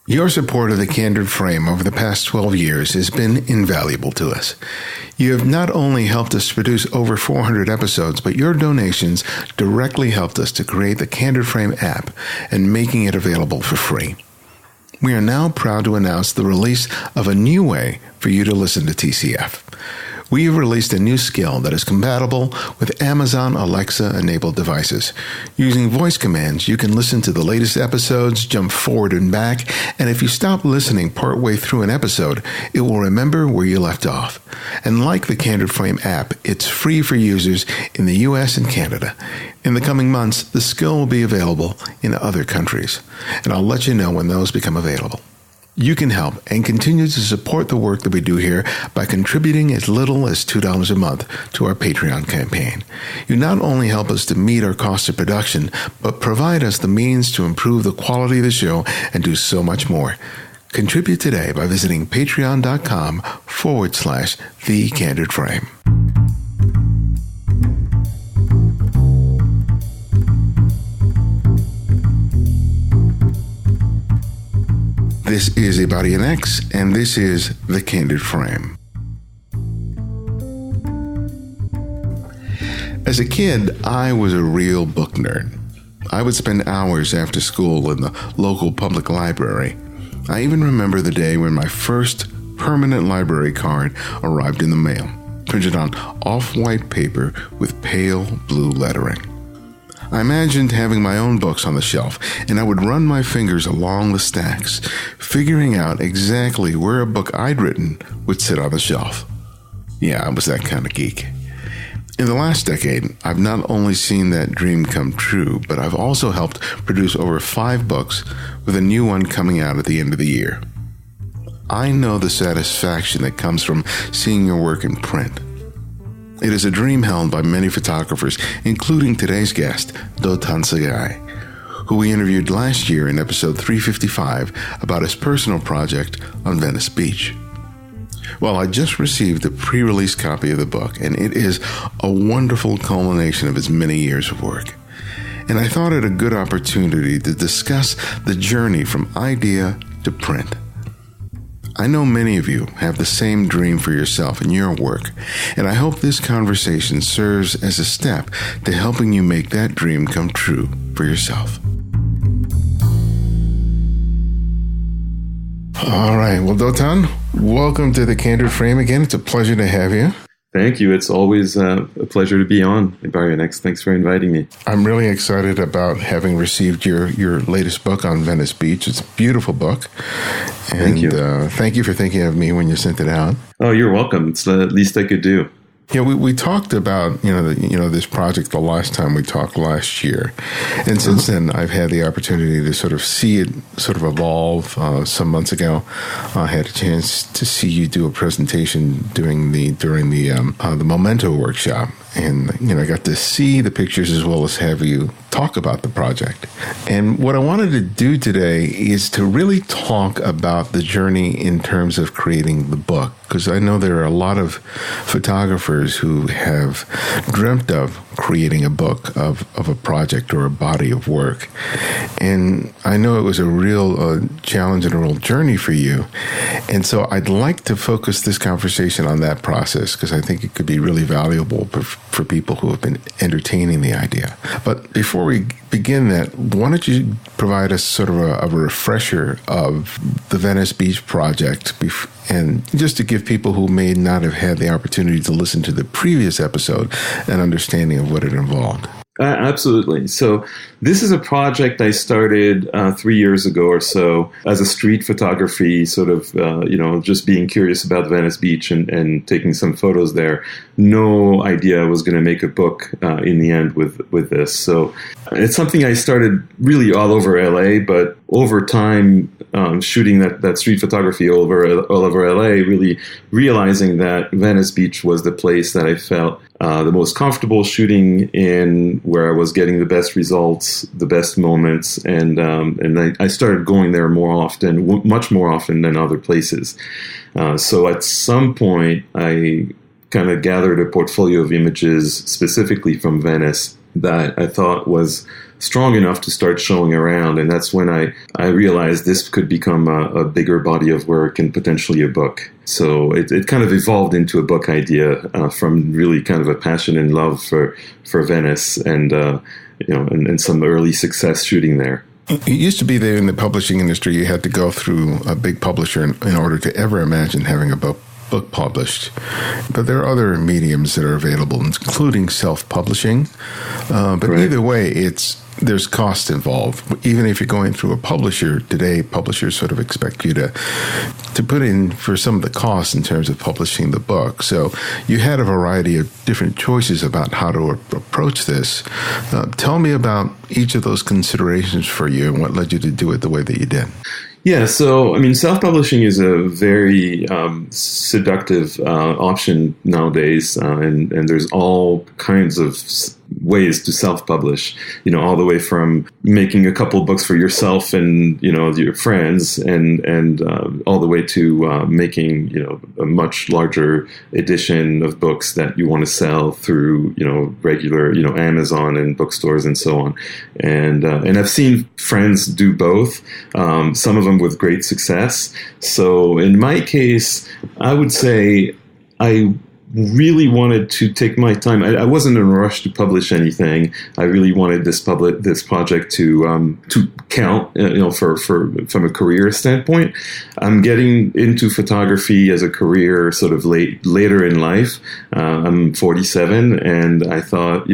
Your support of the Candid Frame over the past 12 years has been invaluable to us. You have not only helped us produce over 400 episodes, but your donations directly helped us to create the Candid Frame app and making it available for free. We are now proud to announce the release of a new way for you to listen to TCF. We have released a new skill that is compatible with Amazon Alexa-enabled devices. Using voice commands, you can listen to the latest episodes, jump forward and back, and if you stop listening partway through an episode, it will remember where you left off. And like the Candid Frame app, it's free for users in the US and Canada. In the coming months, the skill will be available in other countries, and I'll let you know when those become available. You can help and continue to support the work that we do here by contributing as little as $2 a month to our Patreon campaign. You not only help us to meet our cost of production, but provide us the means to improve the quality of the show and do so much more. Contribute today by visiting patreon.com/The Candid Frame. This is Ibadian X, and this is The Candid Frame. As a kid, I was a real book nerd. I would spend hours after school in the local public library. I even remember the day when my first permanent library card arrived in the mail, printed on off-white paper with pale blue lettering. I imagined having my own books on the shelf, and I would run my fingers along the stacks, figuring out exactly where a book I'd written would sit on the shelf. Yeah, I was that kind of geek. In the last decade, I've not only seen that dream come true, but I've also helped produce over 5 books, with a new one coming out at the end of the year. I know the satisfaction that comes from seeing your work in print. It is a dream held by many photographers, including today's guest, Dotan Saguy, who we interviewed last year in episode 355 about his personal project on Venice Beach. Well, I just received a pre-release copy of the book, and it is a wonderful culmination of his many years of work. And I thought it a good opportunity to discuss the journey from idea to print. I know many of you have the same dream for yourself and your work, and I hope this conversation serves as a step to helping you make that dream come true for yourself. All right. Well, Dotan, welcome to the Candid Frame again. It's a pleasure to have you. Thank you. It's always a pleasure to be on Ibadian X. Thanks for inviting me. I'm really excited about having received your latest book on Venice Beach. It's a beautiful book. And, thank you. Thank you for thinking of me when you sent it out. Oh, you're welcome. It's the least I could do. Yeah, we talked about this project the last time we talked last year, and since then I've had the opportunity to sort of see it sort of evolve. Some months ago, I had a chance to see you do a presentation during the Memento workshop, and I got to see the pictures as well as have you talk about the project. And what I wanted to do today is to really talk about the journey in terms of creating the book, because I know there are a lot of photographers who have dreamt of creating a book of a project or a body of work. And I know it was a real challenge and a real journey for you. And so I'd like to focus this conversation on that process, because I think it could be really valuable for people who have been entertaining the idea. But before we begin that, why don't you provide us sort of a refresher of the Venice Beach project, and just to give people who may not have had the opportunity to listen to the previous episode an understanding of what it involved. Absolutely. So this is a project I started 3 years ago or so as a street photography, sort of, just being curious about Venice Beach and taking some photos there. No idea I was going to make a book in the end with this. So it's something I started really all over LA, but over time, shooting that street photography all over LA, really realizing that Venice Beach was the place that I felt the most comfortable shooting in, where I was getting the best results, the best moments, and I started going there much more often than other places. So at some point, I kind of gathered a portfolio of images specifically from Venice that I thought was strong enough to start showing around. And that's when I realized this could become a bigger body of work and potentially a book. So it kind of evolved into a book idea from really kind of a passion and love for Venice and, and some early success shooting there. It used to be that in the publishing industry, you had to go through a big publisher in order to ever imagine having a book published. But there are other mediums that are available, including self-publishing. But right. Either way, there's cost involved. Even if you're going through a publisher today, publishers sort of expect you to put in for some of the costs in terms of publishing the book. So you had a variety of different choices about how to approach this. Tell me about each of those considerations for you and what led you to do it the way that you did. Yeah, so, self-publishing is a very seductive option nowadays, and there's all kinds of ways to self-publish, all the way from making a couple books for yourself and, your friends and all the way to making, a much larger edition of books that you want to sell through, regular, Amazon and bookstores and so on. And I've seen friends do both, some of them with great success. So in my case, I would say I really wanted to take my time. I wasn't in a rush to publish anything. I really wanted this project to count, from a career standpoint. I'm getting into photography as a career sort of later in life. I'm 47, and I thought,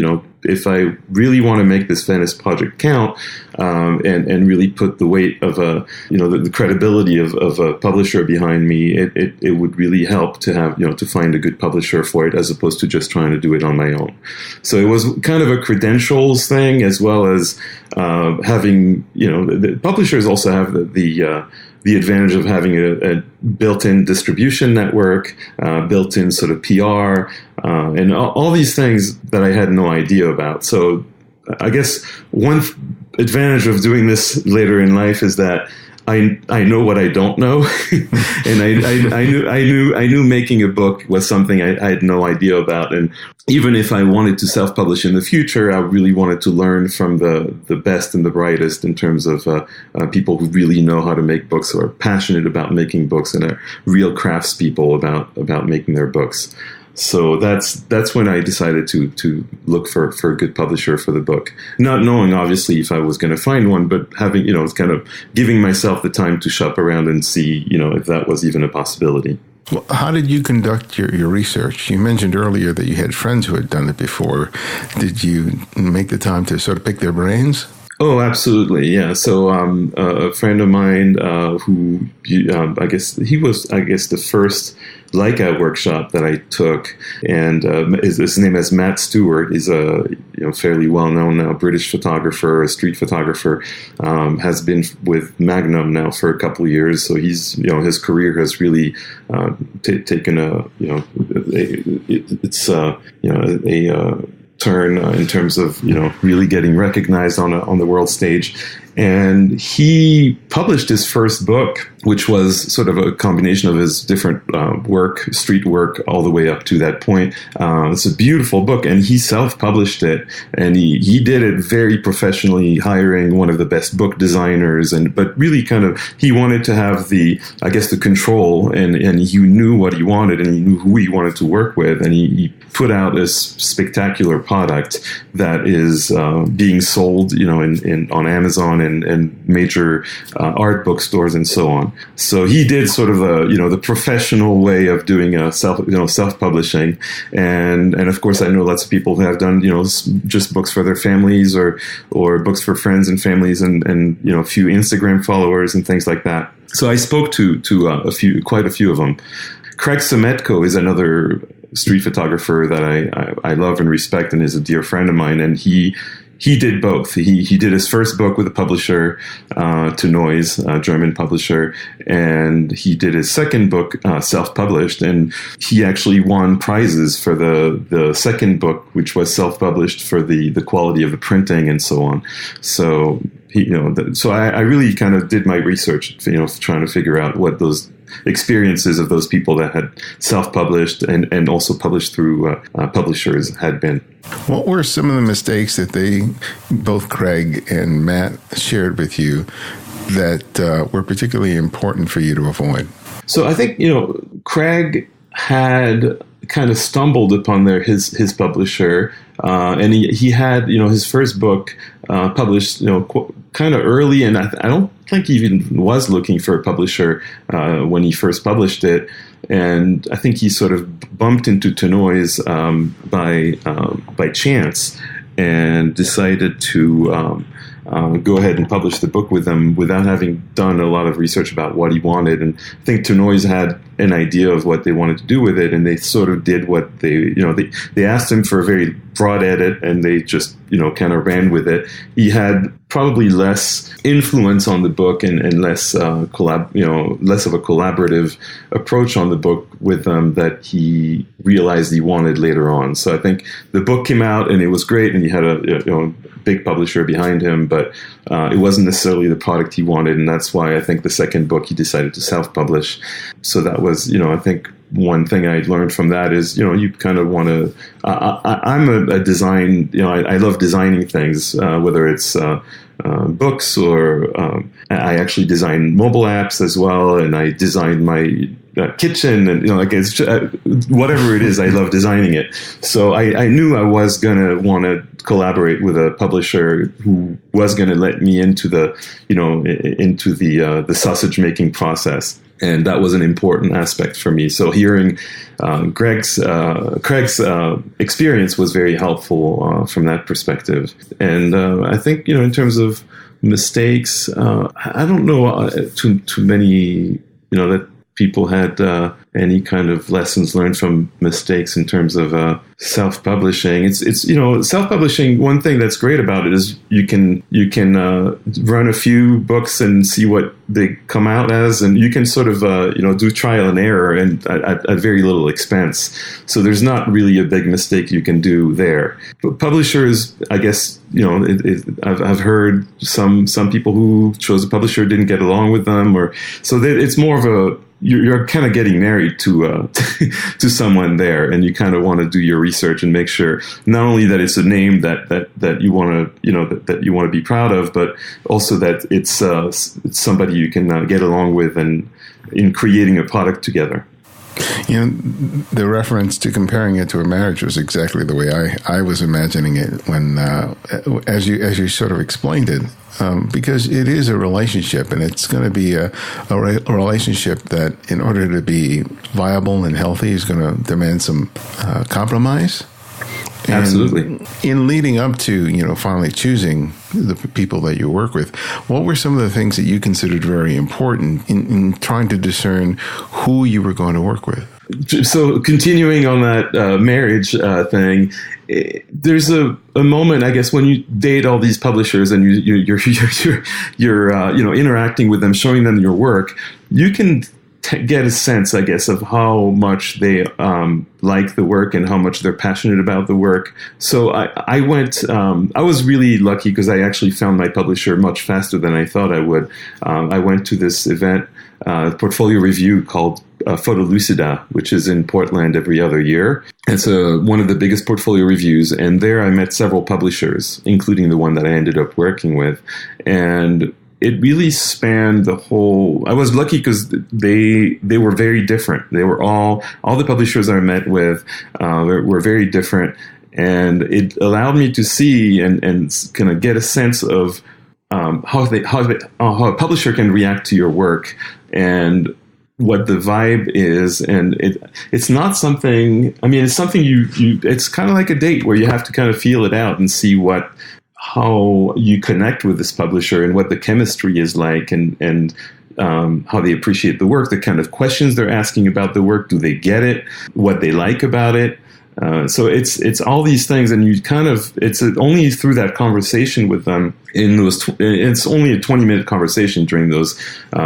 if I really want to make this Venice project count, and really put the weight of the credibility of a publisher behind me, it would really help to have, to find a good publisher for it as opposed to just trying to do it on my own. So it was kind of a credentials thing, as well as having, the publishers also have the advantage of having a built-in distribution network, built-in sort of PR, and all these things that I had no idea about. So I guess one advantage of doing this later in life is that I know what I don't know, and I knew making a book was something I had no idea about. And even if I wanted to self-publish in the future, I really wanted to learn from the best and the brightest in terms of people who really know how to make books, or are passionate about making books, and are real craftspeople about making their books. So that's when I decided to look for a good publisher for the book, not knowing obviously if I was going to find one, but having, kind of giving myself the time to shop around and see, if that was even a possibility. Well, how did you conduct your research? You mentioned earlier that you had friends who had done it before. Did you make the time to sort of pick their brains? Oh, absolutely. Yeah. So a friend of mine who I guess he was the first Leica workshop that I took, and his name is Matt Stewart. He's a fairly well-known now British photographer, a street photographer, has been with Magnum now for a couple of years. So he's his career has really taken a turn in terms of really getting recognized on the world stage. And he published his first book, which was sort of a combination of his different street work, all the way up to that point. It's a beautiful book, and he self-published it, and he did it very professionally, hiring one of the best book designers, but really kind of he wanted to have the control, and he knew what he wanted, and he knew who he wanted to work with, and he put out this spectacular product that is being sold, on Amazon and major art bookstores and so on. So he did sort of the professional way of doing self-publishing, and of course I know lots of people who have done just books for their families or books for friends and families and a few Instagram followers and things like that. So I spoke to quite a few of them. Craig Semetko is another street photographer that I love and respect, and is a dear friend of mine, and he did both. He did his first book with a publisher, To Noise, a German publisher, and he did his second book self-published, and he actually won prizes for the second book, which was self-published, for the quality of the printing and so on. So so I really kind of did my research, trying to figure out what those experiences of those people that had self-published and also published through publishers had been. What were some of the mistakes that both Craig and Matt shared with you that were particularly important for you to avoid? So I think, Craig had kind of stumbled upon his publisher, and he had, his first book published, kind of early, and I don't think he even was looking for a publisher when he first published it. And I think he sort of bumped into Tenoy's by chance and decided to go ahead and publish the book with them without having done a lot of research about what he wanted. And I think Tenoy's had an idea of what they wanted to do with it, and they sort of did what they asked him for a very broad edit, and they just, kind of ran with it. He had probably less influence on the book and less less of a collaborative approach on the book with them that he realized he wanted later on. So I think the book came out and it was great, and he had a big publisher behind him, but it wasn't necessarily the product he wanted, and that's why I think the second book he decided to self-publish. So that was, I think one thing I learned from that is, you kind of want to. I'm a design. I love designing things, whether it's books or I actually design mobile apps as well, and I designed my kitchen, and it's just, whatever it is, I love designing it. So I knew I was gonna want to collaborate with a publisher who was gonna let me into the sausage making process. And that was an important aspect for me. So hearing Craig's experience was very helpful from that perspective. And I think, in terms of mistakes, I don't know too many, that people had any kind of lessons learned from mistakes in terms of self-publishing. It's self-publishing. One thing that's great about it is you can run a few books and see what they come out as, and you can sort of do trial and error and at very little expense. So there's not really a big mistake you can do there. But publishers, I guess, I've heard some people who chose a publisher didn't get along with them, or so it's more of a you're kind of getting married to to someone there, and you kind of want to do your research and make sure not only that it's a name that you want to that you want to be proud of, but also that it's somebody you can get along with and in creating a product together. The reference to comparing it to a marriage was exactly the way I was imagining it when as you sort of explained it. Because it is a relationship, and it's going to be a relationship that, in order to be viable and healthy, is going to demand some compromise. And absolutely. In leading up to, finally choosing the people that you work with, what were some of the things that you considered very important in trying to discern who you were going to work with? So continuing on that marriage thing, there's a moment, I guess, when you date all these publishers and you're interacting with them, showing them your work, you can get a sense, I guess, of how much they like the work and how much they're passionate about the work. So I went. I was really lucky because I actually found my publisher much faster than I thought I would. I went to this event, portfolio review called PhotoLucita, which is in Portland every other year. It's one of the biggest portfolio reviews, and there I met several publishers, including the one that I ended up working with, and it really spanned the whole. I was lucky because they were very different. They were all the publishers I met with were very different, and it allowed me to see and kind of get a sense of how a publisher can react to your work and what the vibe is. And it's not something. I mean, it's something you. It's kind of like a date where you have to kind of feel it out and see how you connect with this publisher and what the chemistry is like, and how they appreciate the work, the kind of questions they're asking about the work. Do they get it? What they like about it? So it's all these things, and it's only through that conversation with them it's only a 20-minute conversation during those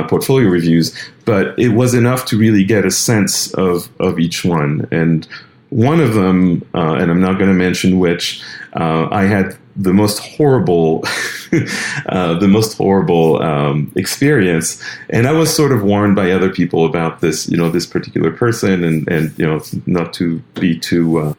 portfolio reviews, but it was enough to really get a sense of each one. And one of them, and I'm not going to mention which, I had the most horrible, experience, and I was sort of warned by other people about this, this particular person, and not to be too,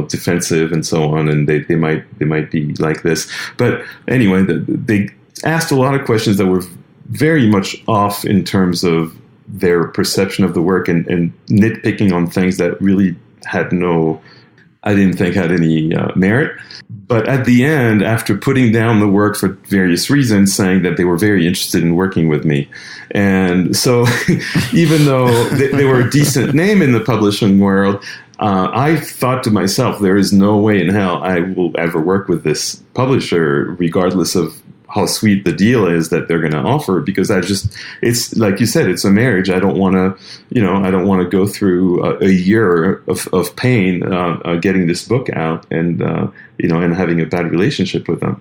defensive and so on, and they might be like this. But anyway, they asked a lot of questions that were very much off in terms of their perception of the work, and nitpicking on things that really I didn't think had any merit. But at the end, after putting down the work for various reasons, saying that they were very interested in working with me. And so even though they were a decent name in the publishing world, I thought to myself, there is no way in hell I will ever work with this publisher, regardless of how sweet the deal is that they're going to offer, because it's like you said, it's a marriage. I don't want to go through a year of pain getting this book out and having a bad relationship with them.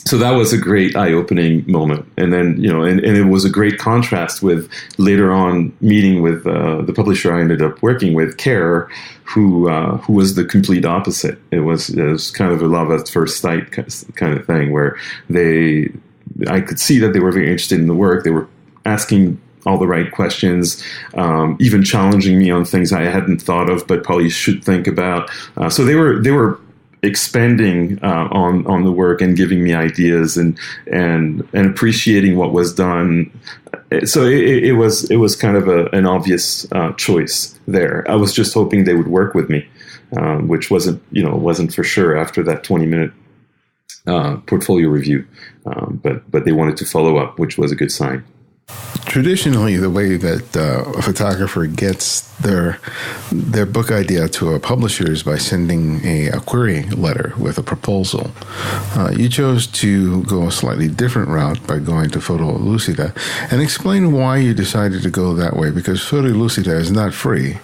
So that was a great eye-opening moment. And then, and it was a great contrast with later on meeting with the publisher I ended up working with, Care, who was the complete opposite. It was kind of a love at first sight kind of thing, where I could see that they were very interested in the work. They were asking all the right questions, even challenging me on things I hadn't thought of but probably should think about. So they were expanding on the work and giving me ideas and appreciating what was done. So it was kind of an obvious choice there. I was just hoping they would work with me, which wasn't for sure after that 20-minute portfolio review. But they wanted to follow up, which was a good sign. Traditionally, the way that a photographer gets their book idea to a publisher is by sending a query letter with a proposal. You chose to go a slightly different route by going to PhotoLucita, and explain why you decided to go that way, because PhotoLucita is not free.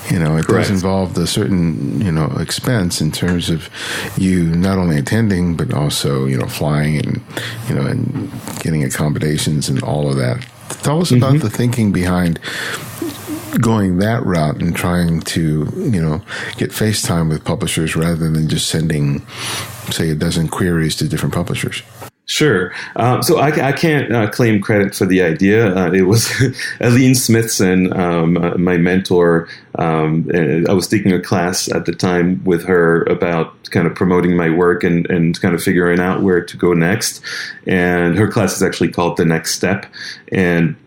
It Correct. does involve a certain expense in terms of you not only attending but also flying and and getting accommodations and all of that. Tell us about the thinking behind going that route and trying to, get FaceTime with publishers rather than just sending, say, a dozen queries to different publishers. Sure. So I can't claim credit for the idea. It was Aline Smithson, my mentor. I was taking a class at the time with her about kind of promoting my work and kind of figuring out where to go next. And her class is actually called The Next Step. And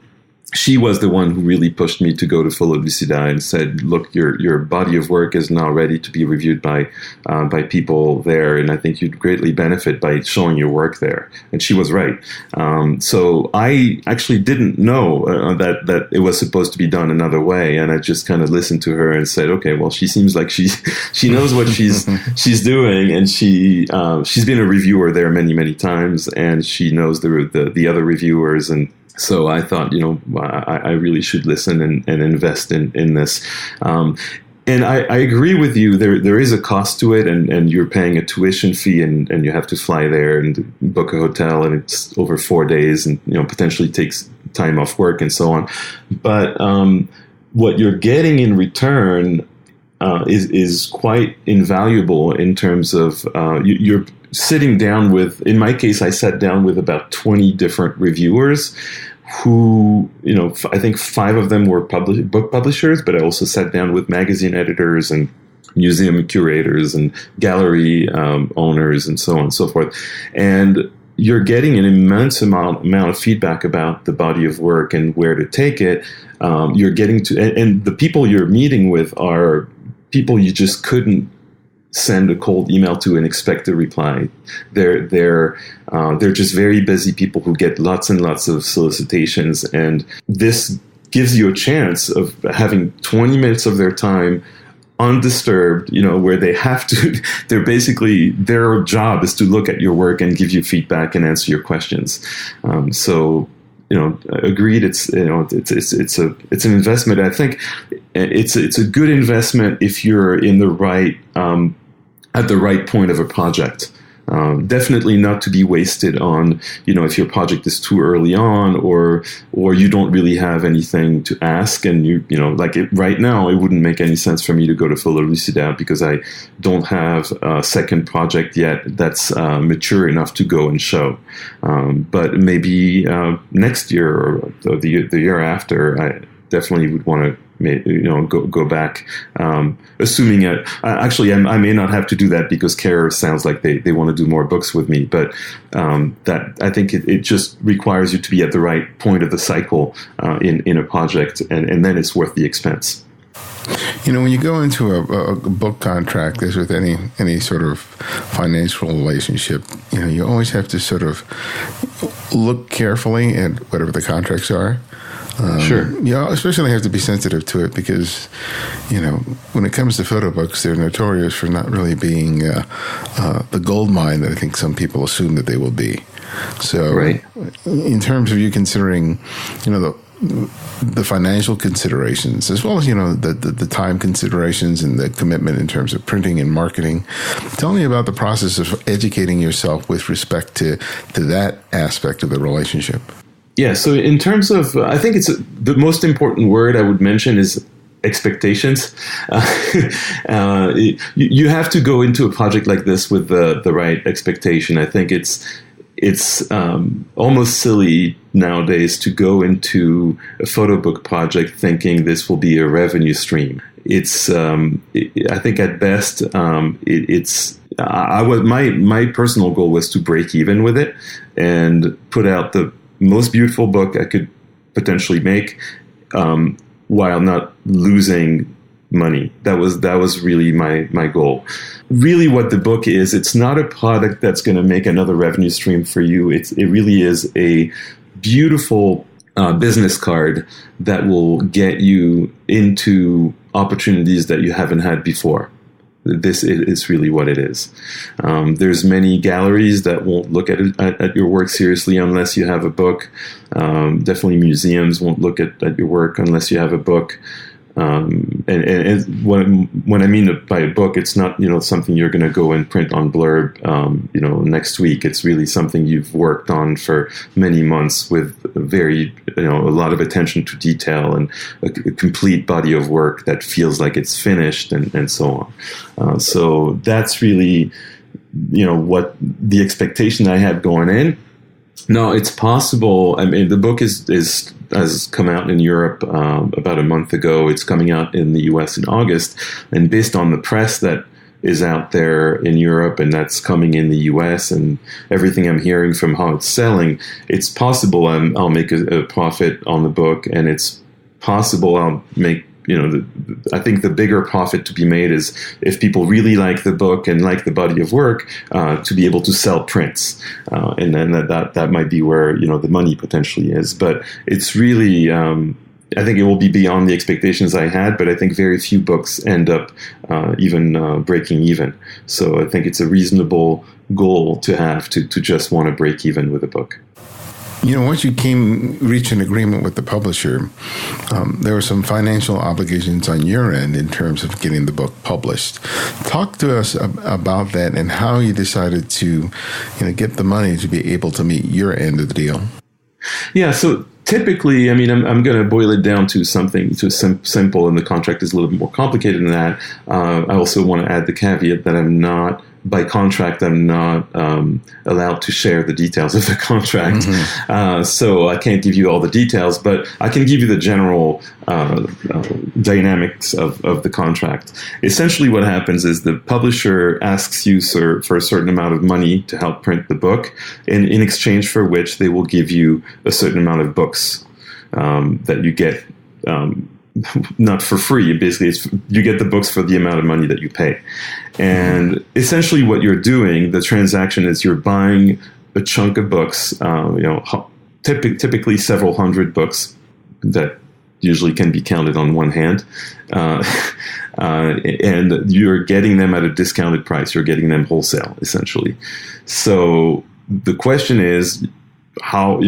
she was the one who really pushed me to go to PhotoLucita and said, look, your body of work is now ready to be reviewed by people there, and I think you'd greatly benefit by showing your work there. And she was right. So I actually didn't know that it was supposed to be done another way, and I just kind of listened to her and said, okay, well, she seems like she knows what she's doing, and she's been a reviewer there many times, and she knows the other reviewers. And so I thought, I really should listen and invest in this. And I agree with you. There is a cost to it, and you're paying a tuition fee, and you have to fly there and book a hotel, and it's over 4 days, and potentially takes time off work and so on. But what you're getting in return is quite invaluable in terms of you're sitting down with, in my case, I sat down with about 20 different reviewers who, I think 5 of them were book publishers, but I also sat down with magazine editors and museum curators and gallery owners and so on and so forth. And you're getting an immense amount of feedback about the body of work and where to take it. You're getting to, and the people you're meeting with are people you just couldn't send a cold email to and expect a reply. They're just very busy people who get lots and lots of solicitations, and this gives you a chance of having 20 minutes of their time undisturbed, where they have to, their job is to look at your work and give you feedback and answer your questions. So agreed. It's an investment. I think it's a good investment if you're in the right at the right point of a project. Definitely not to be wasted on, if your project is too early on or you don't really have anything to ask, and right now it wouldn't make any sense for me to go to PhotoLucita because I don't have a second project yet that's mature enough to go and show. But maybe next year or the year after, I definitely would want to go back, assuming actually I may not have to do that because Care sounds like they want to do more books with me, but that I think it just requires you to be at the right point of the cycle in a project, and then it's worth the expense. When you go into a book contract, as with any sort of financial relationship, you always have to sort of look carefully at whatever the contracts are. Sure. You especially have to be sensitive to it because, when it comes to photo books, they're notorious for not really being the gold mine that I think some people assume that they will be. So, right. In terms of you considering, the financial considerations, as well as, the time considerations and the commitment in terms of printing and marketing, tell me about the process of educating yourself with respect to that aspect of the relationship. Yeah, so in terms of, I think the most important word I would mention is expectations. You have to go into a project like this with the right expectation. I think it's almost silly nowadays to go into a photo book project thinking this will be a revenue stream. It's, I think at best, my personal goal was to break even with it and put out the most beautiful book I could potentially make, while not losing money. That was really my goal. Really, what the book is, it's not a product that's going to make another revenue stream for you. It really is a beautiful business card that will get you into opportunities that you haven't had before. This is really what it is. There's many galleries that won't look at your work seriously unless you have a book. Definitely museums won't look at your work unless you have a book. And when I mean by a book, it's not something you're going to go and print on blurb next week. It's really something you've worked on for many months with a lot of attention to detail and a complete body of work that feels like it's finished and so on. So that's really what the expectation I had going in. No, it's possible. I mean, the book has come out in Europe about a month ago. It's coming out in the U.S. in August, and based on the press that is out there in Europe and that's coming in the U.S. and everything I'm hearing from how it's selling, it's possible I'll make a profit on the book, and it's possible I'll make. I think the bigger profit to be made is if people really like the book and like the body of work, to be able to sell prints, and then that might be where the money potentially is. But it's really, I think it will be beyond the expectations I had. But I think very few books end up even breaking even. So I think it's a reasonable goal to have to just want to break even with a book. Once you reach an agreement with the publisher, there were some financial obligations on your end in terms of getting the book published. Talk to us about that and how you decided to get the money to be able to meet your end of the deal. Yeah, so typically, I mean, I'm going to boil it down to something simple, and the contract is a little bit more complicated than that. I also want to add the caveat that by contract, I'm not allowed to share the details of the contract. Mm-hmm. So I can't give you all the details, but I can give you the general dynamics of the contract. Essentially what happens is the publisher asks you for a certain amount of money to help print the book, and in exchange for which they will give you a certain amount of books that you get not for free. Basically, you get the books for the amount of money that you pay. And essentially what you're doing, the transaction is you're buying a chunk of books, typically several hundred books that usually can be counted on one hand. And you're getting them at a discounted price. You're getting them wholesale, essentially. So the question is how,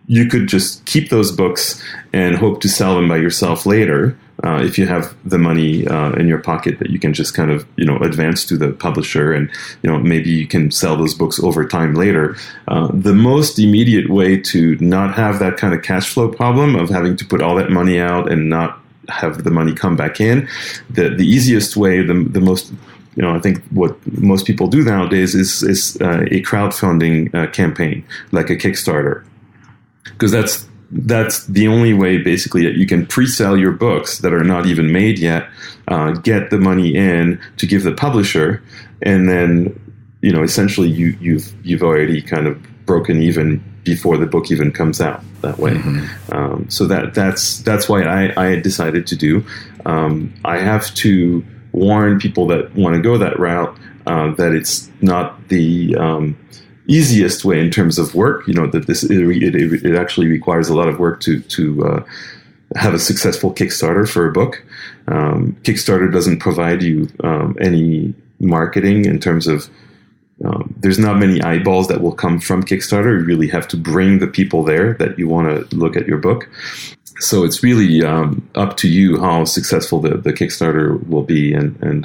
you could just keep those books and hope to sell them by yourself later, if you have the money in your pocket that you can just kind of, advance to the publisher, and, maybe you can sell those books over time later. The most immediate way to not have that kind of cash flow problem of having to put all that money out and not have the money come back in, the easiest way, the most, I think what most people do nowadays is a crowdfunding campaign, like a Kickstarter, because that's the only way basically that you can pre-sell your books that are not even made yet, get the money in to give the publisher, and then essentially you've already kind of broken even before the book even comes out that way. Mm-hmm. So that's why I decided to do. I have to warn people that want to go that route that it's not the easiest way in terms of work. That it actually requires a lot of work to have a successful Kickstarter for a book. Kickstarter doesn't provide you any marketing in terms of there's not many eyeballs that will come from Kickstarter. You really have to bring the people there that you want to look at your book. So it's really up to you how successful the Kickstarter will be. And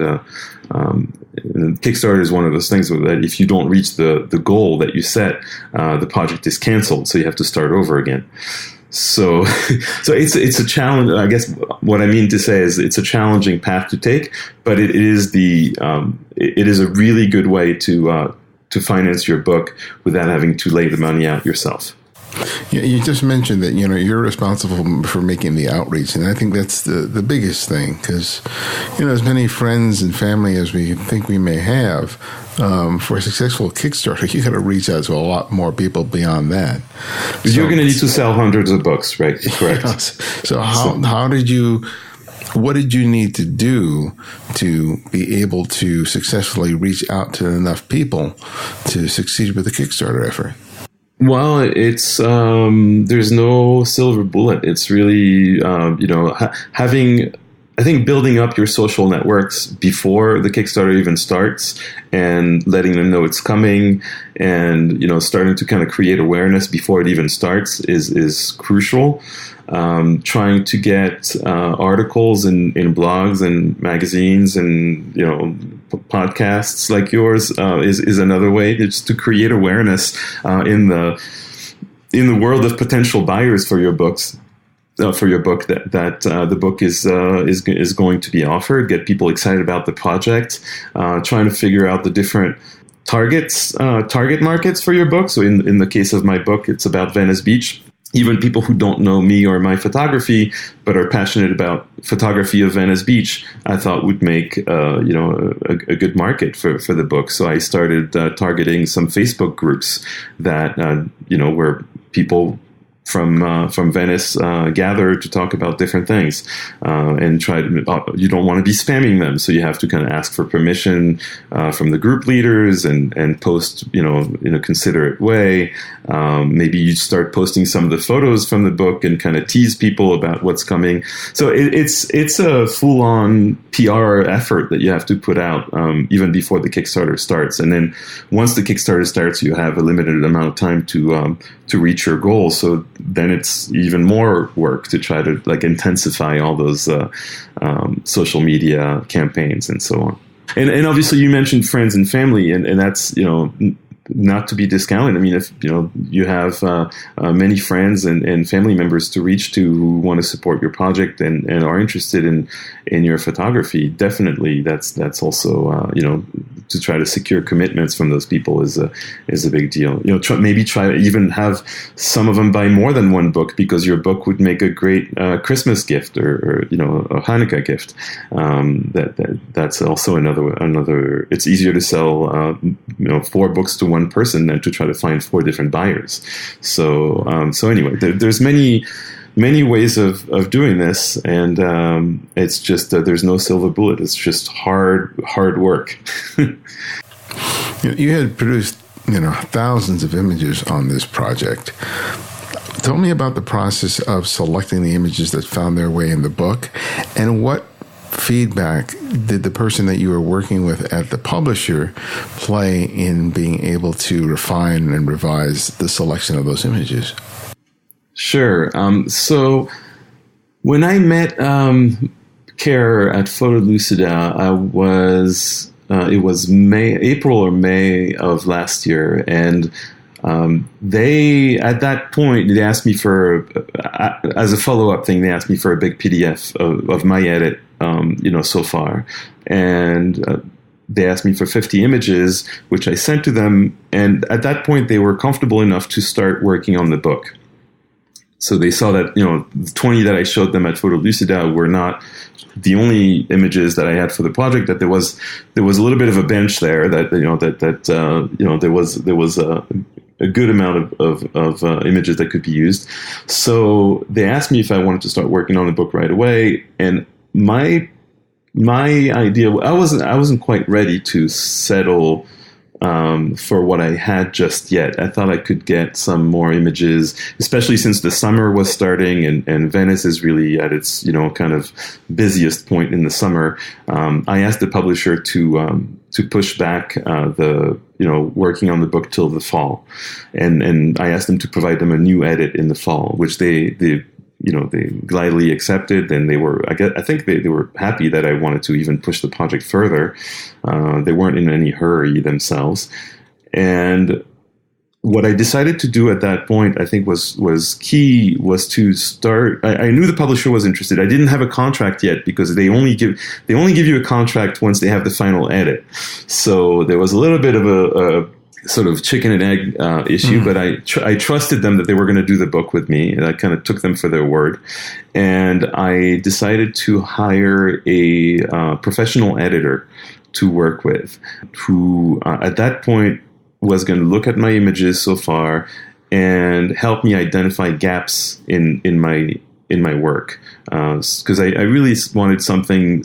Kickstarter is one of those things that if you don't reach the goal that you set, the project is canceled. So you have to start over again. So it's a challenge. I guess what I mean to say is it's a challenging path to take, but it is a really good way to finance your book without having to lay the money out yourself. You just mentioned that you're responsible for making the outreach, and I think that's the biggest thing, because as many friends and family as we think we may have, for a successful Kickstarter, you got to reach out to a lot more people beyond that. You're going to need to sell hundreds of books, right? Correct. Yes. So what did you need to do to be able to successfully reach out to enough people to succeed with the Kickstarter effort? Well, it's there's no silver bullet. It's really having, I think, building up your social networks before the Kickstarter even starts and letting them know it's coming, and starting to kind of create awareness before it even starts is crucial. Trying to get articles in blogs and magazines and podcasts like yours is another way, just to create awareness in the world of potential buyers for your books. For your book, that the book is going to be offered. Get people excited about the project. Trying to figure out the different target markets for your book. So in the case of my book, it's about Venice Beach. Even people who don't know me or my photography, but are passionate about photography of Venice Beach, I thought would make a good market for the book. So I started targeting some Facebook groups that where people from Venice gather to talk about different things, and try to. You don't want to be spamming them, so you have to kind of ask for permission from the group leaders and post in a considerate way. Maybe you start posting some of the photos from the book and kind of tease people about what's coming. So it's a full-on PR effort that you have to put out even before the Kickstarter starts. And then once the Kickstarter starts, you have a limited amount of time to reach your goal. So then it's even more work to try to intensify all those social media campaigns and so on. And obviously you mentioned friends and family, and that's not to be discounted. I mean, if you have many friends and family members to reach to who want to support your project and are interested in your photography, definitely that's also to try to secure commitments from those people is a big deal. Maybe try to even have some of them buy more than one book, because your book would make a great Christmas gift or a Hanukkah gift. That's also another. It's easier to sell 4 books to one person than to try to find 4 different buyers. So anyway, there's many ways of doing this, and it's just there's no silver bullet. It's just hard work. You had produced thousands of images on this project. Tell me about the process of selecting the images that found their way in the book, and what feedback did the person that you were working with at the publisher play in being able to refine and revise the selection of those images? Sure. So when I met care at PhotoLucita, it was April or May of last year, and at that point, they asked me as a follow-up thing, they asked me for a big PDF of my edit, so far. And they asked me for 50 images, which I sent to them. And at that point, they were comfortable enough to start working on the book. So they saw that, the 20 that I showed them at PhotoLucita were not the only images that I had for the project, that there was a little bit of a bench there, that, there was a good amount of images that could be used. So they asked me if I wanted to start working on the book right away. And my idea, I wasn't quite ready to settle for what I had just yet. I thought I could get some more images, especially since the summer was starting and Venice is really at its, kind of busiest point in the summer. I asked the publisher to push back working on the book till the fall. And I asked them to provide them a new edit in the fall, which they gladly accepted, and I think they were happy that I wanted to even push the project further. They weren't in any hurry themselves. And what I decided to do at that point, I think was to start. I knew the publisher was interested. I didn't have a contract yet, because they only give you a contract once they have the final edit. So there was a little bit of a sort of chicken and egg issue, but I trusted them that they were going to do the book with me, and I kind of took them for their word. And I decided to hire a professional editor to work with, who at that point was going to look at my images so far and help me identify gaps in my work, because I really wanted something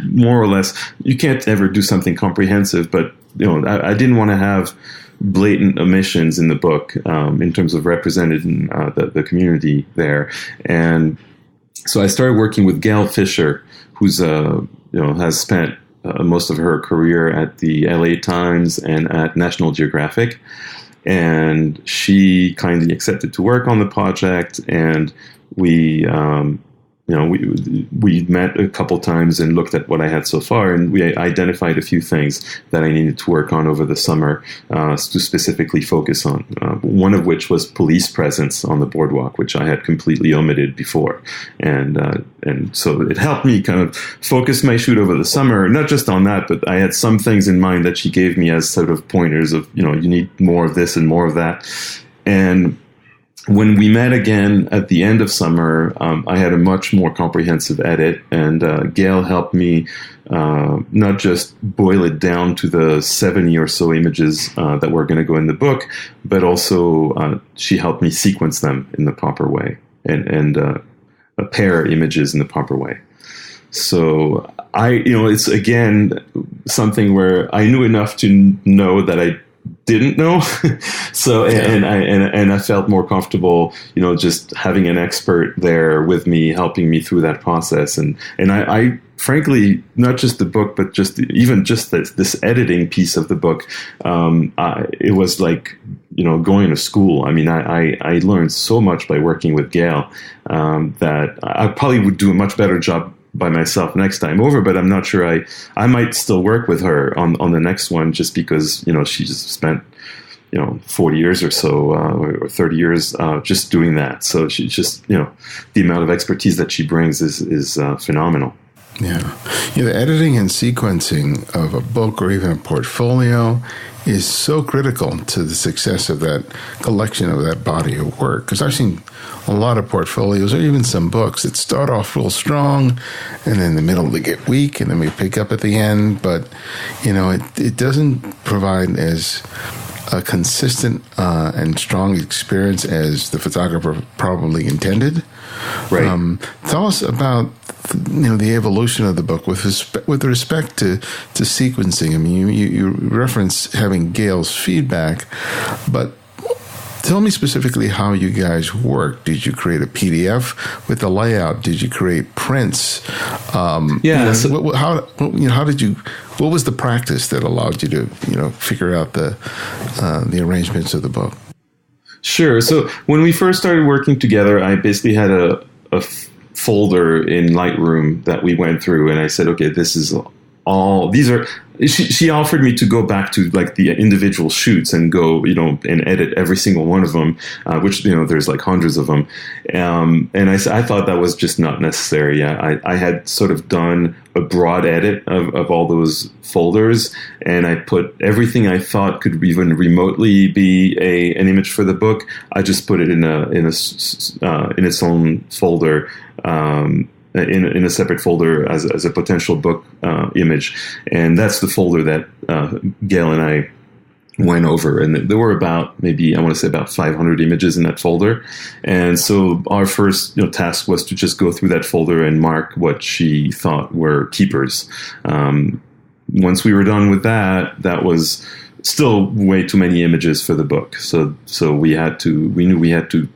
more or less. You can't ever do something comprehensive, but I didn't want to have blatant omissions in the book in terms of representing the community there. And so I started working with Gail Fisher, who's has spent most of her career at the LA Times and at National Geographic, and she kindly accepted to work on the project. And we met a couple times and looked at what I had so far, and we identified a few things that I needed to work on over the summer to specifically focus on. One of which was police presence on the boardwalk, which I had completely omitted before, and so it helped me kind of focus my shoot over the summer. Not just on that, but I had some things in mind that she gave me as sort of pointers of you need more of this and more of that. And when we met again at the end of summer, I had a much more comprehensive edit, and Gail helped me not just boil it down to the 70 or so images that were going to go in the book, but also she helped me sequence them in the proper way and pair images in the proper way. So it's again something where I knew enough to know that I didn't know. So, and I felt more comfortable, just having an expert there with me, helping me through that process. And I frankly, not just the book, but even this editing piece of the book, it was like, going to school. I mean, I learned so much by working with Gail, that I probably would do a much better job by myself next time over, but I'm not sure I might still work with her on the next one, just because, she just spent, 40 years or so, or 30 years, just doing that. So she just, the amount of expertise that she brings is phenomenal. Yeah. The editing and sequencing of a book or even a portfolio is so critical to the success of that collection, of that body of work. Because I've seen a lot of portfolios or even some books that start off real strong, and then in the middle they get weak, and then we pick up at the end. But, it doesn't provide as a consistent and strong experience as the photographer probably intended. Right. Tell us about the evolution of the book with respect to sequencing. I mean, you reference having Gail's feedback, but tell me specifically how you guys work. Did you create a PDF with the layout? Did you create prints? Yeah. How did you? What was the practice that allowed you to figure out the arrangements of the book? Sure. So when we first started working together, I basically had a folder in Lightroom that we went through, and I said, okay, this is all, these are, she offered me to go back to like the individual shoots and go, and edit every single one of them, which, there's like hundreds of them. And I thought that was just not necessary. I had sort of done a broad edit of all those folders, and I put everything I thought could even remotely be an image for the book. I just put it in its own folder, in a separate folder as a potential book image. And that's the folder that Gail and I went over. And there were about 500 images in that folder. And so our first task was to just go through that folder and mark what she thought were keepers. Once we were done with that was still way too many images for the book. So we knew we had to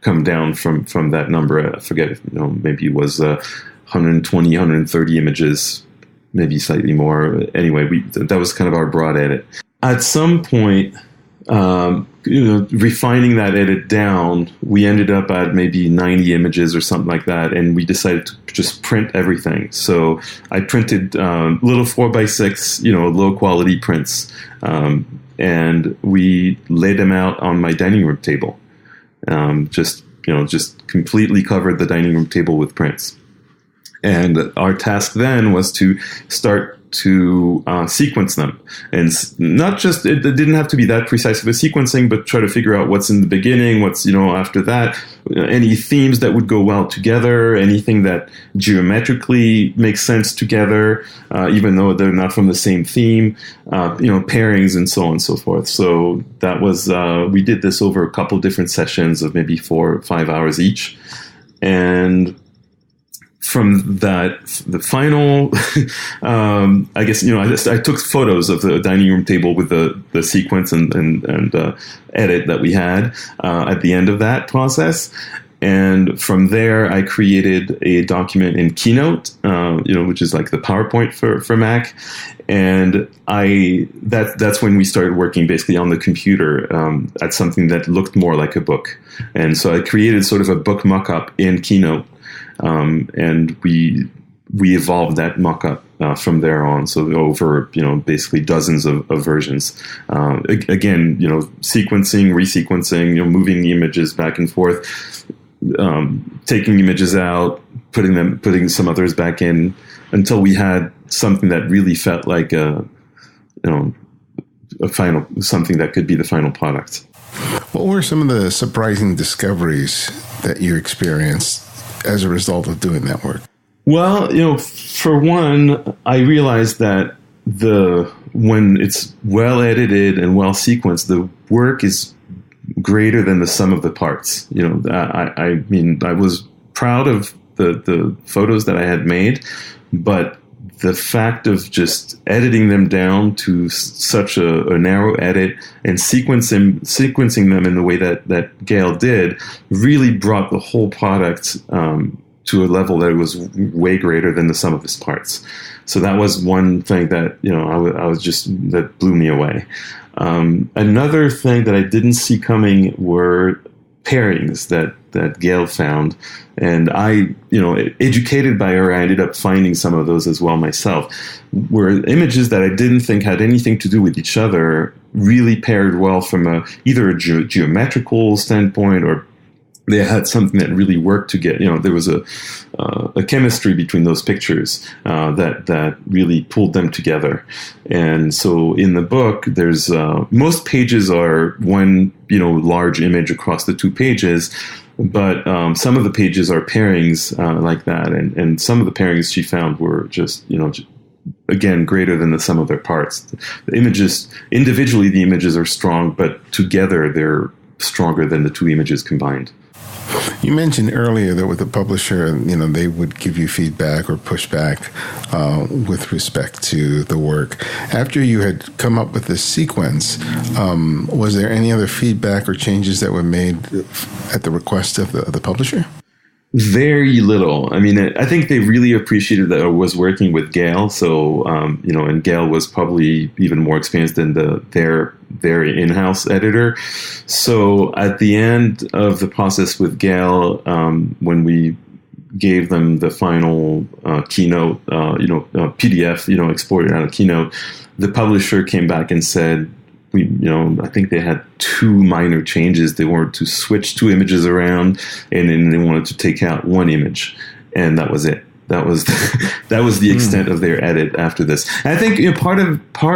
come down from that number. I forget if, maybe it was 120, 130 images, maybe slightly more. Anyway, that was kind of our broad edit. At some point, refining that edit down, we ended up at maybe 90 images or something like that, and we decided to just print everything. So I printed little 4x6, low quality prints, and we laid them out on my dining room table. Just completely covered the dining room table with prints. And our task then was to start to sequence them. And not just, it didn't have to be that precise of a sequencing, but try to figure out what's in the beginning, what's, after that, any themes that would go well together, anything that geometrically makes sense together, even though they're not from the same theme, pairings and so on and so forth. So that was, we did this over a couple different sessions of maybe 4 or 5 hours each. And from that, the final, I took photos of the dining room table with the sequence and edit that we had at the end of that process. And from there, I created a document in Keynote, which is like the PowerPoint for Mac. And that's when we started working basically on the computer at something that looked more like a book. And so I created sort of a book mock-up in Keynote. And we evolved that mock-up from there on. So over, basically dozens of versions. Again, sequencing, resequencing, moving the images back and forth, taking images out, putting some others back in until we had something that really felt like a final, something that could be the final product. What were some of the surprising discoveries that you experienced as a result of doing that work? Well, for one, I realized that when it's well edited and well sequenced, the work is greater than the sum of the parts. I was proud of the photos that I had made, but the fact of just editing them down to such a narrow edit and sequencing them in the way that Gail did really brought the whole product to a level that was way greater than the sum of its parts. So that was one thing that that blew me away. Another thing that I didn't see coming were pairings that Gail found. And I, educated by her, I ended up finding some of those as well myself, were images that I didn't think had anything to do with each other, really paired well from either a geometrical standpoint, or they had something that really worked to get, there was a chemistry between those pictures that really pulled them together. And so in the book, there's most pages are one, large image across the 2 pages, but some of the pages are pairings like that. And some of the pairings she found were just, again, greater than the sum of their parts. The images, individually, the images are strong, but together they're stronger than the 2 images combined. You mentioned earlier that with the publisher, they would give you feedback or pushback with respect to the work. After you had come up with this sequence, was there any other feedback or changes that were made at the request of the publisher? Very little. I mean, I think they really appreciated that I was working with Gail. So, and Gail was probably even more experienced than their in-house editor. So at the end of the process with Gail, when we gave them the final Keynote, PDF, exported out of Keynote, the publisher came back and said, I think they had 2 minor changes. They wanted to switch 2 images around, and then they wanted to take out 1 image, and that was it. That was the extent of their edit after this. And I think part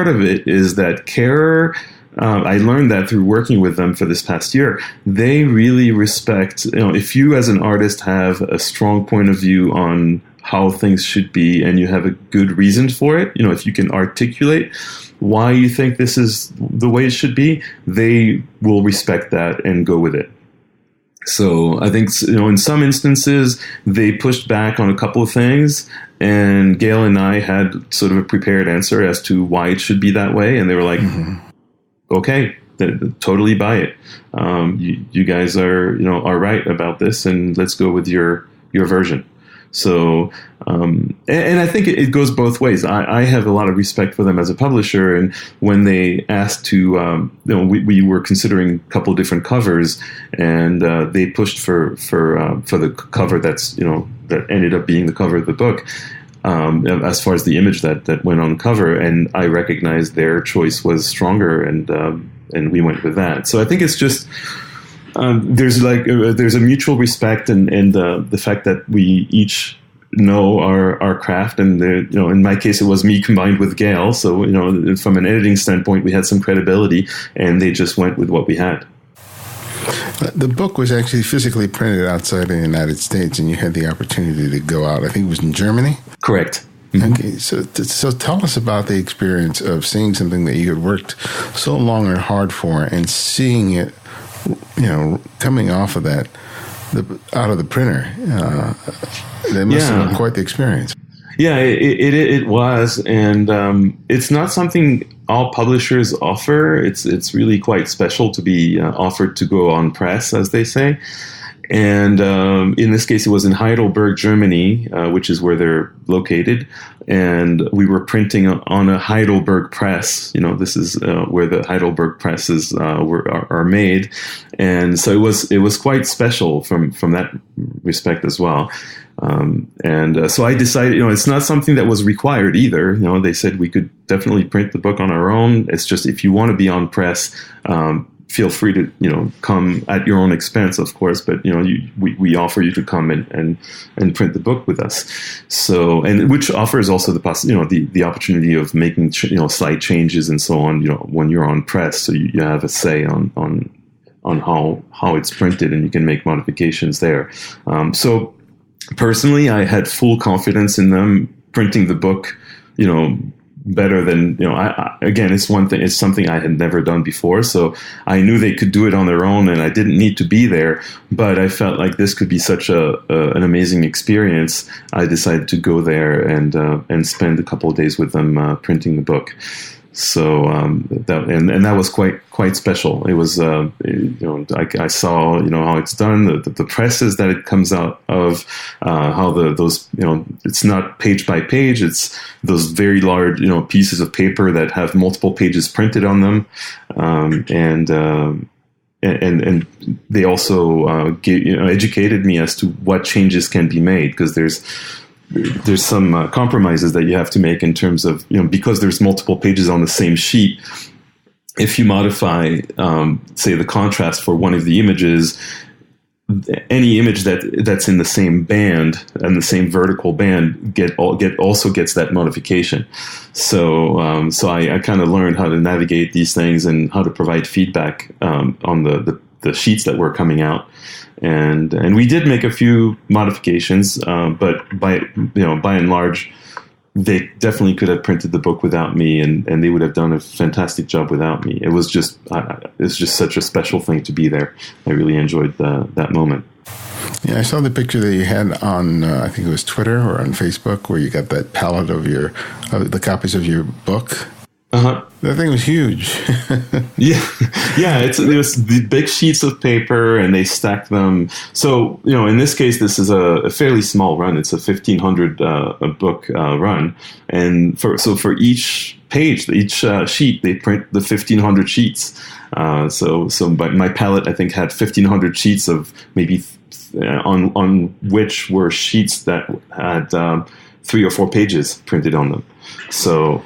of it is that Carer. I learned that through working with them for this past year. They really respect. If you as an artist have a strong point of view on how things should be, and you have a good reason for it, if you can articulate why you think this is the way it should be, they will respect that and go with it. So I think, in some instances, they pushed back on a couple of things, and Gail and I had sort of a prepared answer as to why it should be that way. And they were like, okay, totally buy it. You guys are right about this, and let's go with your version. So, and I think it goes both ways. I have a lot of respect for them as a publisher, and when they asked to, we were considering a couple of different covers, and they pushed for the cover that ended up being the cover of the book. As far as the image that went on cover, and I recognized their choice was stronger, and we went with that. So I think it's just. There's a mutual respect, and the fact that we each know our craft, and in my case it was me combined with Gail, so from an editing standpoint we had some credibility, and they just went with what we had. The book was actually physically printed outside of the United States, and you had the opportunity to go out. I think it was in Germany? Correct. Okay, so tell us about the experience of seeing something that you had worked so long and hard for, and seeing it coming off of that, out of the printer. That must have been quite the experience. Yeah, it was, and it's not something all publishers offer. It's really quite special to be offered to go on press, as they say. And in this case, it was in Heidelberg, Germany, which is where they're located. And we were printing on a Heidelberg press. This is where the Heidelberg presses are made. And so it was quite special from that respect as well. So I decided, it's not something that was required either. They said we could definitely print the book on our own. It's just if you want to be on press, feel free to come at your own expense, of course, but we offer you to come and print the book with us. So, and which offers also the opportunity of making slight changes and so on when you're on press, so you have a say on how it's printed, and you can make modifications there. So personally, I had full confidence in them printing the book better than again, it's one thing, it's something I had never done before, so I knew they could do it on their own, and I didn't need to be there, but I felt like this could be such an amazing experience. I decided to go there and spend a couple of days with them printing the book. So that was quite special. It was I saw how it's done, the presses that it comes out of, how those it's not page by page, it's those very large pieces of paper that have multiple pages printed on them, and they also educated me as to what changes can be made, because there's some compromises that you have to make in terms of, because there's multiple pages on the same sheet. If you modify, say, the contrast for one of the images, any image that's in the same band and the same vertical band also gets that modification. So I kind of learned how to navigate these things and how to provide feedback on the sheets that were coming out. And we did make a few modifications, but by and large, they definitely could have printed the book without me, and they would have done a fantastic job without me. It was just such a special thing to be there. I really enjoyed that moment. Yeah, I saw the picture that you had on, I think it was Twitter or on Facebook, where you got that palette of the copies of your book. Uh-huh. That thing was huge. Yeah. It was the big sheets of paper, and they stacked them. So, in this case, this is a fairly small run. It's a 1,500 book run, and for each page, each sheet, they print the 1,500 sheets. So my palette, I think, had 1,500 sheets of maybe on which were sheets that had 3 or 4 pages printed on them. So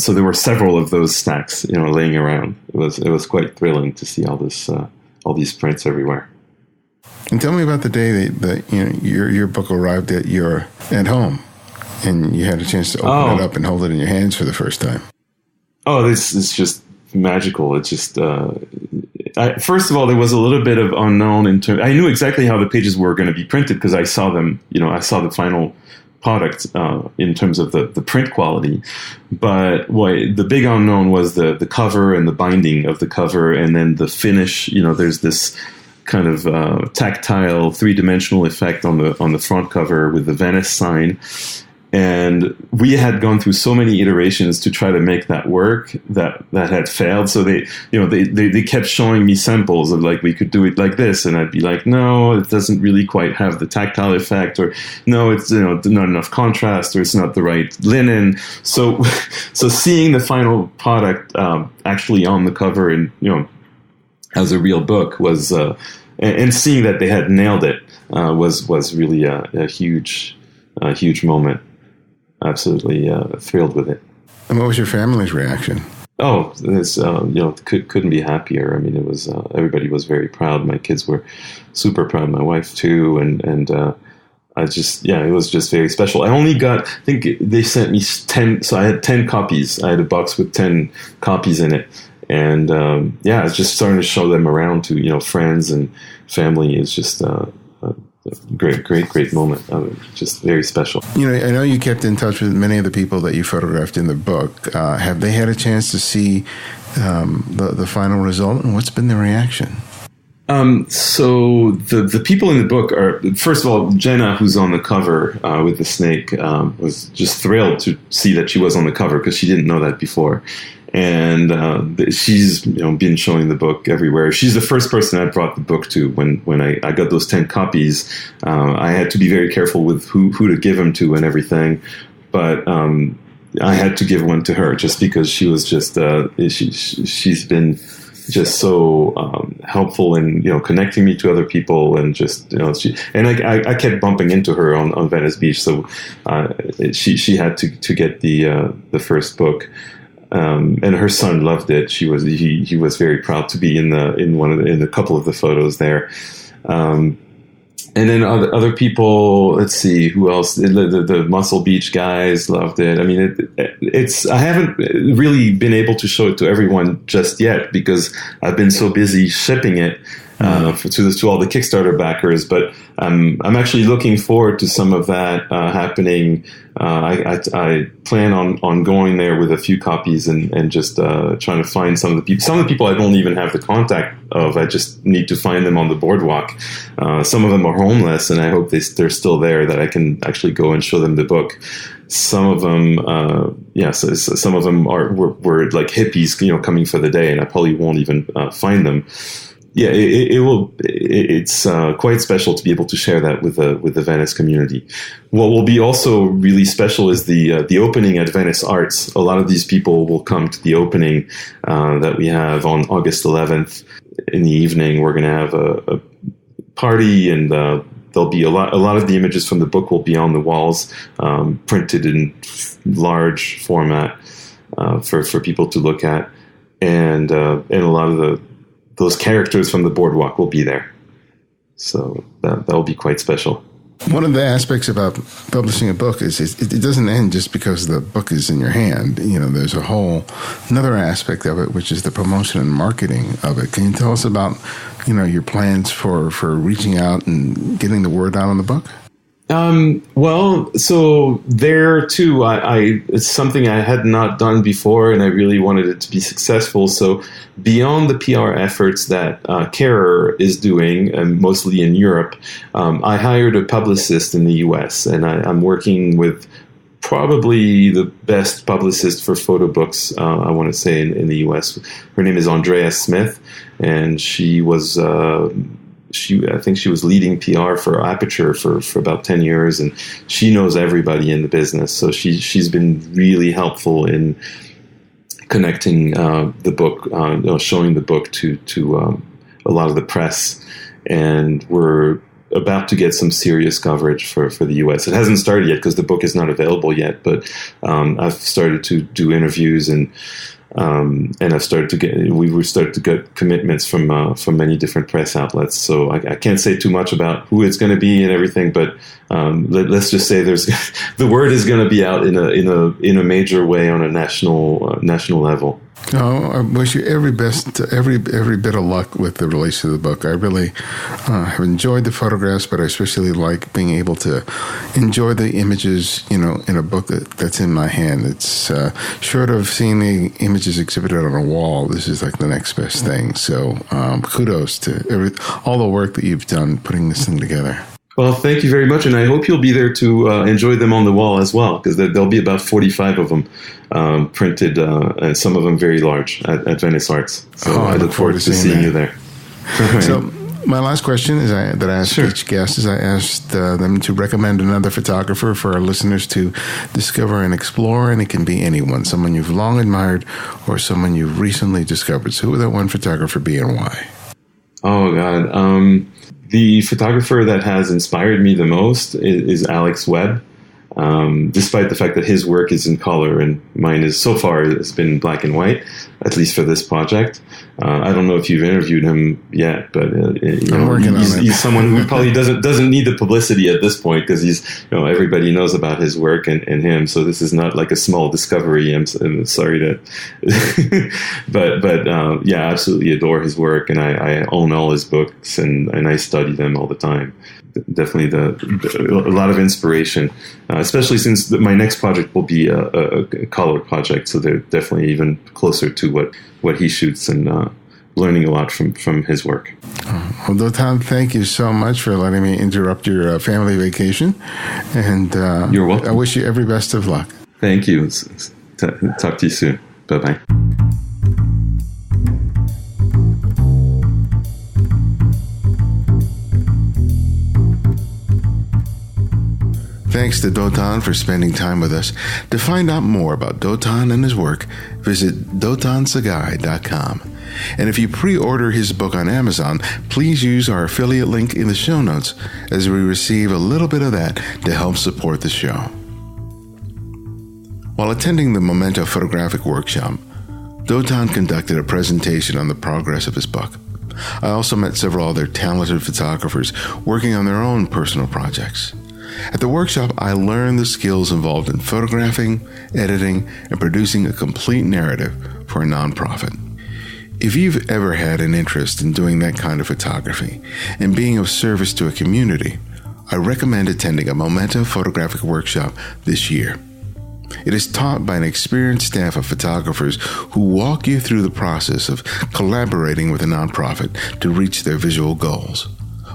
there were several of those stacks, laying around. It was quite thrilling to see all these prints everywhere. And tell me about the day that your book arrived at home, and you had a chance to open it up and hold it in your hands for the first time. Oh, this is just magical. It's just first of all, there was a little bit of unknown in terms. I knew exactly how the pages were going to be printed because I saw them. I saw the final product in terms of the print quality, but the big unknown was the cover and the binding of the cover, and then the finish. There's this kind of tactile 3-dimensional effect on the front cover with the Venice sign. And we had gone through so many iterations to try to make that work that had failed. So they kept showing me samples of like, we could do it like this. And I'd be like, no, it doesn't really quite have the tactile effect, or no, it's, not enough contrast, or it's not the right linen. So seeing the final product, actually on the cover and, as a real book was, and seeing that they had nailed it, was really a huge moment. Absolutely thrilled with it. And what was your family's reaction? Oh, it's couldn't be happier. I mean, it was everybody was very proud. My kids were super proud. My wife too, and it was just very special. I think they sent me 10, so I had 10 copies. I had a box with 10 copies in it, and I was just starting to show them around to friends and family. It's just a great moment. Just very special. I know you kept in touch with many of the people that you photographed in the book. Have they had a chance to see the final result, and what's been their reaction? So the people in the book are, first of all, Jenna, who's on the cover with the snake, was just thrilled to see that she was on the cover because she didn't know that before. And she's been showing the book everywhere. She's the first person I brought the book to when I got those 10 copies. I had to be very careful with who to give them to and everything. But I had to give one to her just because she was just she's been just so helpful in connecting me to other people, and just I kept bumping into her on Venice Beach, so she had to get the first book. And her son loved it. He was very proud to be in a couple of the photos there. And then other people, let's see, who else? The Muscle Beach guys loved it. I mean, I haven't really been able to show it to everyone just yet because I've been so busy shipping it to all the Kickstarter backers. But I'm actually looking forward to some of that happening. I plan on going there with a few copies and just trying to find some of the people. Some of the people I don't even have the contact of. I just need to find them on the boardwalk. Some of them are homeless, and I hope they're still there, that I can actually go and show them the book. Some of them, so some of them were like hippies, coming for the day, and I probably won't even find them. Yeah, it's quite special to be able to share that with the Venice community. What will be also really special is the opening at Venice Arts. A lot of these people will come to the opening that we have on August 11th in the evening. We're going to have a party, and there'll be a lot of the images from the book will be on the walls, printed in large format for people to look at, and a lot of those characters from the boardwalk will be there. So that'll be quite special. One of the aspects about publishing a book is it doesn't end just because the book is in your hand. There's another aspect of it, which is the promotion and marketing of it. Can you tell us about, your plans for reaching out and getting the word out on the book? Well, so there too, it's something I had not done before, and I really wanted it to be successful. So beyond the PR efforts that Carer is doing, and mostly in Europe, I hired a publicist in the US, and I'm working with probably the best publicist for photo books, I want to say, in the U.S. Her name is Andrea Smith, and she was, I think she was leading PR for Aperture for about 10 years, and she knows everybody in the business. So she's been really helpful in connecting the book, showing the book to a lot of the press, and we're about to get some serious coverage for the U.S. It hasn't started yet because the book is not available yet, but I've started to do interviews and I've started to get commitments from many different press outlets. So I can't say too much about who it's going to be and everything, but let's just say the word is going to be out in a major way on a national level. Oh, I wish you every bit of luck with the release of the book. I really have enjoyed the photographs, but I especially like being able to enjoy the images, in a book that's in my hand. It's short of seeing the images exhibited on a wall. This is like the next best thing. So kudos to all the work that you've done putting this thing together. Well, thank you very much, and I hope you'll be there to enjoy them on the wall as well, because there'll be about 45 of them printed, and some of them very large at Venice Arts. So I look forward to seeing you there. So my last question that I ask each guest is I asked them to recommend another photographer for our listeners to discover and explore, and it can be anyone, someone you've long admired or someone you've recently discovered. So who would that one photographer be and why? Oh, God. The photographer that has inspired me the most is Alex Webb, despite the fact that his work is in color and mine is so far has been black and white, at least for this project. I don't know if you've interviewed him yet, but he's someone who probably doesn't need the publicity at this point because he's everybody knows about his work and him. So this is not like a small discovery. I'm sorry to, but yeah, I absolutely adore his work, and I own all his books and I study them all the time. Definitely a lot of inspiration, especially since my next project will be a color project. So they're definitely even closer to what he shoots and learning a lot from his work. Well, Dotan, thank you so much for letting me interrupt your family vacation. And you're welcome. I wish you every best of luck. Thank you. Talk to you soon. Bye-bye. Thanks to Dotan for spending time with us. To find out more about Dotan and his work, visit dotansaguy.com. And if you pre-order his book on Amazon, please use our affiliate link in the show notes as we receive a little bit of that to help support the show. While attending the Memento Photographic Workshop, Dotan conducted a presentation on the progress of his book. I also met several other talented photographers working on their own personal projects. At the workshop, I learned the skills involved in photographing, editing, and producing a complete narrative for a nonprofit. If you've ever had an interest in doing that kind of photography and being of service to a community, I recommend attending a Memento Photographic Workshop this year. It is taught by an experienced staff of photographers who walk you through the process of collaborating with a nonprofit to reach their visual goals,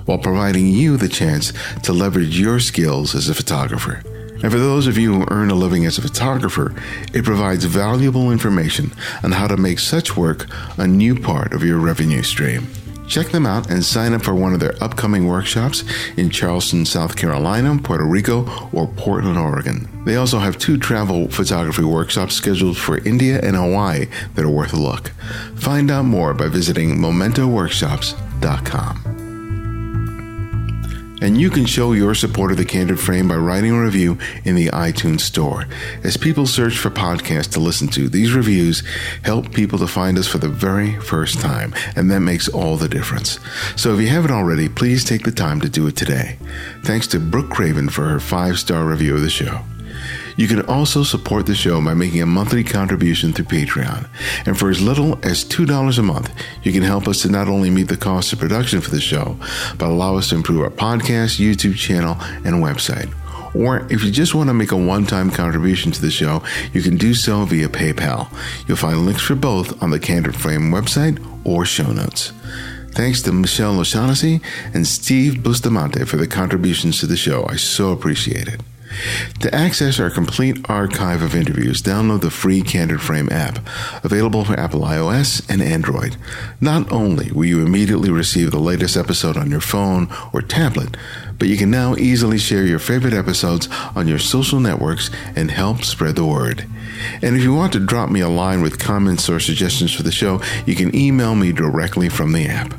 while providing you the chance to leverage your skills as a photographer. And for those of you who earn a living as a photographer, it provides valuable information on how to make such work a new part of your revenue stream. Check them out and sign up for one of their upcoming workshops in Charleston, South Carolina, Puerto Rico, or Portland, Oregon. They also have 2 travel photography workshops scheduled for India and Hawaii that are worth a look. Find out more by visiting mementoworkshops.com. And you can show your support of The Candid Frame by writing a review in the iTunes Store. As people search for podcasts to listen to, these reviews help people to find us for the very first time, and that makes all the difference. So if you haven't already, please take the time to do it today. Thanks to Brooke Craven for her 5-star review of the show. You can also support the show by making a monthly contribution through Patreon. And for as little as $2 a month, you can help us to not only meet the cost of production for the show, but allow us to improve our podcast, YouTube channel, and website. Or if you just want to make a one-time contribution to the show, you can do so via PayPal. You'll find links for both on the Candid Frame website or show notes. Thanks to Michelle O'Shaughnessy and Steve Bustamante for the contributions to the show. I so appreciate it. To access our complete archive of interviews, download the free Candid Frame app, available for Apple iOS and Android. Not only will you immediately receive the latest episode on your phone or tablet, but you can now easily share your favorite episodes on your social networks and help spread the word. And if you want to drop me a line with comments or suggestions for the show, you can email me directly from the app.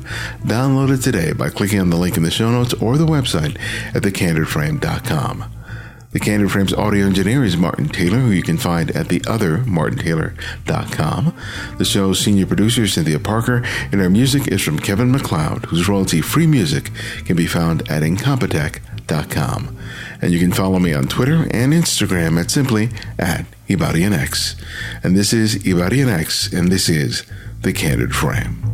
Download it today by clicking on the link in the show notes or the website at thecandidframe.com. The Candid Frame's audio engineer is Martin Taylor, who you can find at theothermartintaylor.com. The show's senior producer is Cynthia Parker, and our music is from Kevin MacLeod, whose royalty-free music can be found at incompetech.com. And you can follow me on Twitter and Instagram at simply @IbarianX. And this is IbarianX, and this is The Candid Frame.